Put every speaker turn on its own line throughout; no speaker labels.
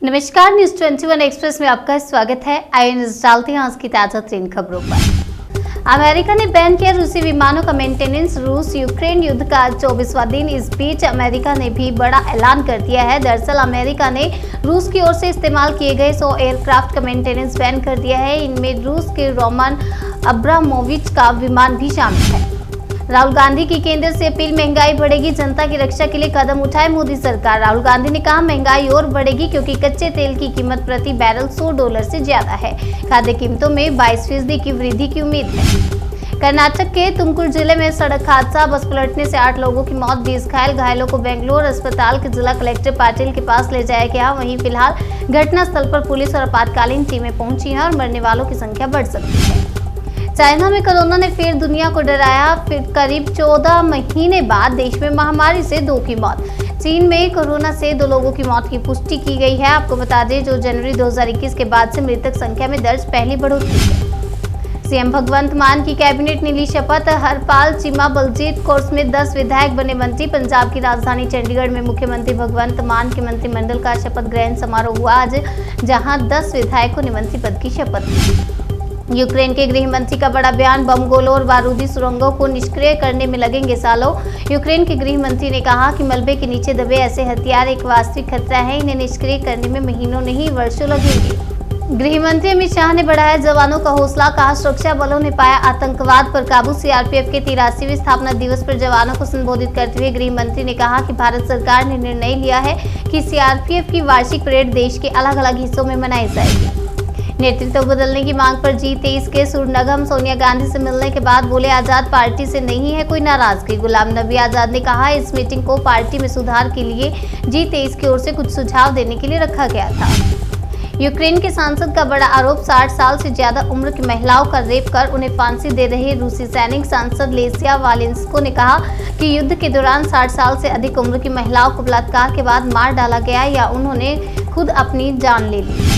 नमस्कार, news 21 express में आपका स्वागत है। आइए नजर डालते हैं आज की ताजा 3 खबरों पर। अमेरिका ने बैन किया रूसी विमानों का मेंटेनेंस। रूस यूक्रेन युद्ध का 24वां दिन। इस बीच अमेरिका ने भी बड़ा ऐलान कर दिया है। दरअसल अमेरिका ने रूस की ओर से इस्तेमाल किए गए 100 एयरक्राफ्ट का मेंटेनेंस बैन कर दिया है। इनमें रूस के रोमान अब्रामोविच का विमान भी शामिल है। राहुल गांधी की केंद्र से अपील, महंगाई बढ़ेगी, जनता की रक्षा के लिए कदम उठाए मोदी सरकार। राहुल गांधी ने कहा महंगाई और बढ़ेगी क्योंकि कच्चे तेल की कीमत प्रति बैरल $100 से ज्यादा है। खाद्य कीमतों में 22% की वृद्धि की उम्मीद है। कर्नाटक के तुमकुर जिले में सड़क हादसा, बस पलटने से 8 लोगों की मौत, 20 घायल। घायलों को बेंगलोर अस्पताल के जिला कलेक्टर पाटिल के पास ले जाया गया। वहीं फिलहाल घटनास्थल पर पुलिस और आपातकालीन टीमें पहुंची हैं और मरने वालों की संख्या बढ़ सकती है। चाइना में कोरोना ने फिर दुनिया को डराया। फिर करीब 14 महीने बाद देश में महामारी से 2 की मौत। चीन में कोरोना से 2 लोगों की मौत की पुष्टि की गई है। आपको बता दें, जो जनवरी 2021 के बाद से मृतक संख्या में दर्ज पहली बढ़ोतरी है। सीएम भगवंत मान की कैबिनेट ने ली शपथ। हरपाल चीमा बलजीत कोर्स में 10 विधायक बने मंत्री। पंजाब की राजधानी चंडीगढ़ में मुख्यमंत्री भगवंत मान के मंत्रिमंडल का शपथ ग्रहण समारोह हुआ आज, जहां 10 विधायकों ने मंत्री पद की शपथ ली। यूक्रेन के गृह मंत्री का बड़ा बयान, बम गोलों और बारूदी सुरंगों को निष्क्रिय करने में लगेंगे सालों। यूक्रेन के गृह मंत्री ने कहा कि मलबे के नीचे दबे ऐसे हथियार एक वास्तविक खतरा है। इन्हें निष्क्रिय करने में महीनों नहीं वर्षों लगेंगे। गृह मंत्री अमित शाह ने बढ़ाया जवानों का हौसला। कहा सुरक्षा बलों ने पाया आतंकवाद पर काबू। सीआरपीएफ के 83वें स्थापना दिवस पर जवानों को संबोधित करते हुए गृह मंत्री ने कहा कि भारत सरकार ने निर्णय लिया है कि सीआरपीएफ की वार्षिक परेड देश के अलग अलग हिस्सों में मनाई जाएगी। नेतृत्व बदलने की मांग पर G23 के सुरनगम सोनिया गांधी से मिलने के बाद बोले आजाद पार्टी से नहीं है कोई नाराजगी। गुलाम नबी आजाद ने कहा इस मीटिंग को पार्टी में सुधार के लिए G23 की ओर से कुछ सुझाव देने के लिए रखा गया था। यूक्रेन के सांसद का बड़ा आरोप, 60 साल से ज्यादा उम्र की महिलाओं का रेप कर उन्हें फांसी दे रहे रूसी सैनिक। सांसद लेसिया वालेंस्को ने कहा कि युद्ध के दौरान 60 साल से अधिक उम्र की महिलाओं को बलात्कार के बाद मार डाला गया या उन्होंने खुद अपनी जान ले ली।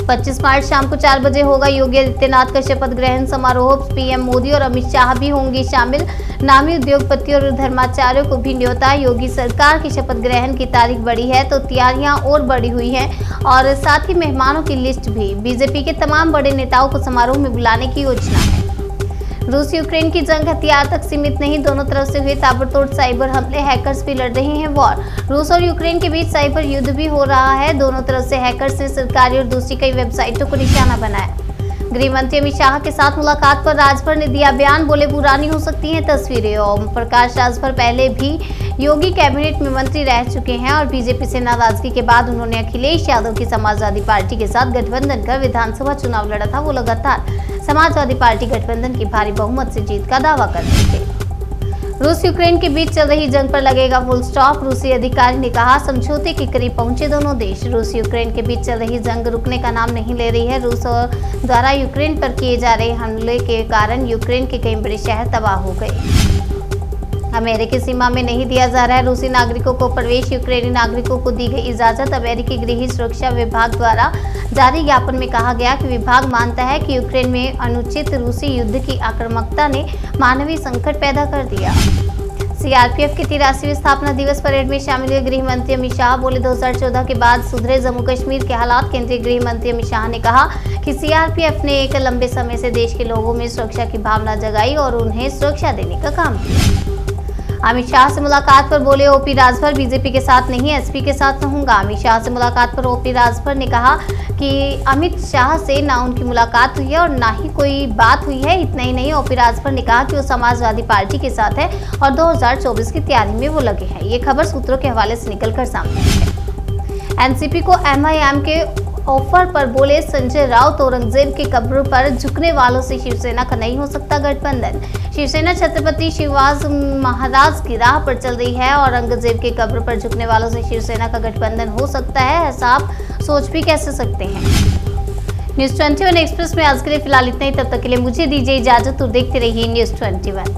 25 मार्च शाम को 4 बजे होगा योगी आदित्यनाथ का शपथ ग्रहण समारोह। पीएम मोदी और अमित शाह भी होंगे शामिल। नामी उद्योगपतियों और धर्माचार्यों को भी न्योता। योगी सरकार की शपथ ग्रहण की तारीख बढ़ी है तो तैयारियां और बढ़ी हुई हैं और साथ ही मेहमानों की लिस्ट भी। बीजेपी के तमाम बड़े नेताओं को समारोह में बुलाने की योजना है। रूस यूक्रेन की जंग हथियार तक सीमित नहीं, दोनों तरफ से हुए ताबड़तोड़ साइबर हमले। हैकर्स भी लड़ रहे हैं वॉर। रूस और यूक्रेन के बीच साइबर युद्ध भी हो रहा है। दोनों तरफ से हैकर्स ने सरकारी और दूसरी कई वेबसाइटों को निशाना बनाया। गृह मंत्री अमित शाह के साथ मुलाकात पर राजभर ने दिया बयान। बोले पुरानी हो सकती हैं तस्वीरें। ओम प्रकाश राजभर पहले भी योगी कैबिनेट में मंत्री रह चुके हैं और बीजेपी से नाराजगी के बाद उन्होंने अखिलेश यादव की समाजवादी पार्टी के साथ गठबंधन कर विधानसभा चुनाव लड़ा था। वो लगातार समाजवादी पार्टी गठबंधन की भारी बहुमत से जीत का दावा कर रहे थे। रूस यूक्रेन के बीच चल रही जंग पर लगेगा फुल स्टॉप, रूसी अधिकारी ने कहा। समझौते के करीब पहुंचे दोनों देश। रूस यूक्रेन के बीच चल रही जंग रुकने का नाम नहीं ले रही है। रूस द्वारा यूक्रेन पर किए जा रहे हमले के कारण यूक्रेन के कई बड़े शहर तबाह हो गए। अमेरिकी सीमा में नहीं दिया जा रहा है रूसी नागरिकों को प्रवेश। यूक्रेनी नागरिकों को दी गई इजाजत। अमेरिकी गृह सुरक्षा विभाग द्वारा जारी ज्ञापन में कहा गया कि विभाग मानता है कि यूक्रेन में अनुचित रूसी युद्ध की आक्रामकता ने मानवीय संकट पैदा कर दिया। सीआरपीएफ के 83वें स्थापना दिवस परेड में शामिल हुए गृह मंत्री अमित शाह। बोले 2014 के बाद सुधरे जम्मू कश्मीर के हालात। केंद्रीय गृह मंत्री अमित शाह ने कहा कि सीआरपीएफ ने एक लंबे समय से देश के लोगों में सुरक्षा की भावना जगाई और उन्हें सुरक्षा देने का काम किया। अमित शाह से मुलाकात पर बोले ओपी राजभर, बीजेपी के साथ नहीं एसपी के साथ रहूंगा। अमित शाह से मुलाकात पर ओपी राजभर ने कहा कि अमित शाह से ना उनकी मुलाकात हुई है और ना ही कोई बात हुई है। इतना ही नहीं, ओपी राजभर ने कहा कि वो समाजवादी पार्टी के साथ है और 2024 की तैयारी में वो लगे हैं। ये खबर सूत्रों के हवाले से निकलकर सामने आई है। एनसीपी को एमआईएम के ऑफर पर बोले संजय राउत, औरंगजेब की कब्र पर झुकने वालों से शिवसेना का नहीं हो सकता गठबंधन। शिवसेना छत्रपति शिवाजी महाराज की राह पर चल रही है। औरंगजेब की कब्र पर झुकने वालों से शिवसेना का गठबंधन हो सकता है, ऐसा आप सोच भी कैसे सकते हैं। न्यूज 21 एक्सप्रेस में आज के लिए फिलहाल इतना ही। तब तक के लिए मुझे दीजिए इजाजत और देखते रहिए न्यूज 21।